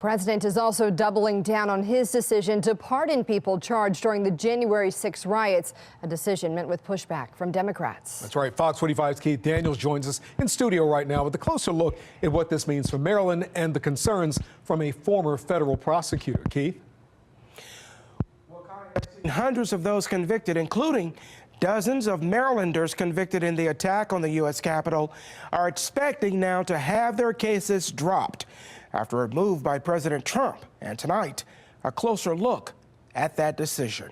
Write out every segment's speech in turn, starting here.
President is also doubling down on his decision to pardon people charged during the January 6 riots, a decision met with pushback from Democrats. That's right. Fox 45's Keith Daniels joins us in studio right now with a closer look at what this means for Maryland and the concerns from a former federal prosecutor. Keith? Hundreds of those convicted, including dozens of Marylanders convicted in the attack on the U.S. Capitol, are expecting now to have their cases dropped after a move by President Trump. And tonight, a closer look at that decision.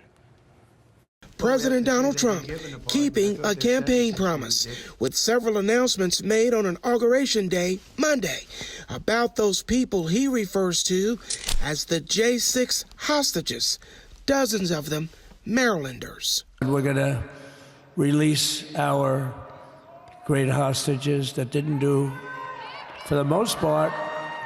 President Donald Trump keeping a campaign promise with several announcements made on Inauguration Day, Monday, about those people he refers to as the J6 hostages, dozens of them Marylanders. We're going to release our great hostages that didn't do, for the most part,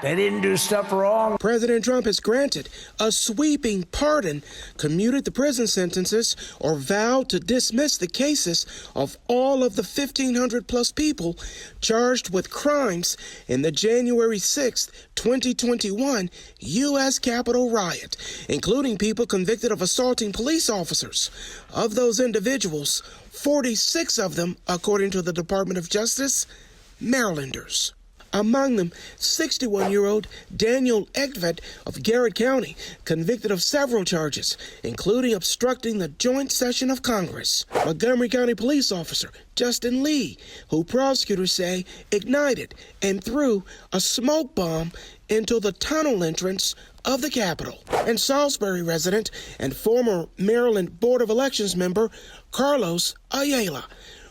they didn't do stuff wrong. President Trump has granted a sweeping pardon, commuted the prison sentences, or vowed to dismiss the cases of all of the 1,500 plus people charged with crimes in the January 6, 2021 U.S. Capitol riot, including people convicted of assaulting police officers. Of those individuals, 46 of them, according to the Department of Justice, Marylanders. Among them, 61-year-old Daniel Eckvet of Garrett County, convicted of several charges, including obstructing the joint session of Congress. Montgomery County police officer Justin Lee, who prosecutors say ignited and threw a smoke bomb into the tunnel entrance of the Capitol. And Salisbury resident and former Maryland Board of Elections member Carlos Ayala,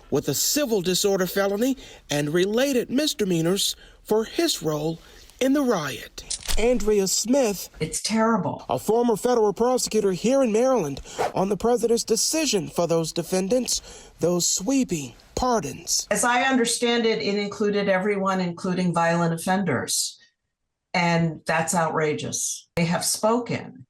with a civil disorder felony and related misdemeanors for his role in the riot. Andrea Smith, it's terrible, a former federal prosecutor here in Maryland, on the president's decision for those defendants, those sweeping pardons. As I understand it, it included everyone, including violent offenders. And that's outrageous. They have spoken.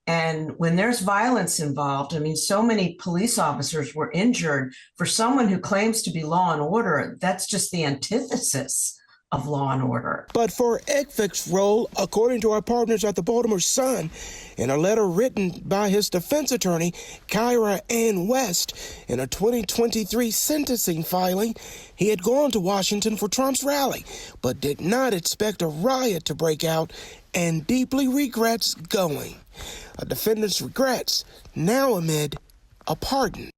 And when there's violence involved, I mean, so many police officers were injured. For someone who claims to be law and order, that's just the antithesis of law and order. But for Eckvet's role, according to our partners at the Baltimore Sun, in a letter written by his defense attorney, Kyra Ann West, in a 2023 sentencing filing, he had gone to Washington for Trump's rally, but did not expect a riot to break out and deeply regrets going. A defendant's regrets now amid a pardon.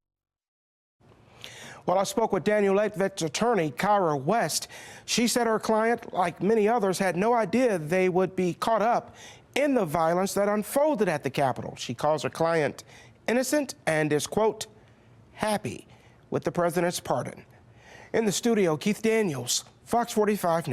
Well, I spoke with Daniel Eckvet's attorney, Kyra West. She said her client, like many others, had no idea they would be caught up in the violence that unfolded at the Capitol. She calls her client innocent and is, quote, happy with the president's pardon. In the studio, Keith Daniels, Fox 45 News.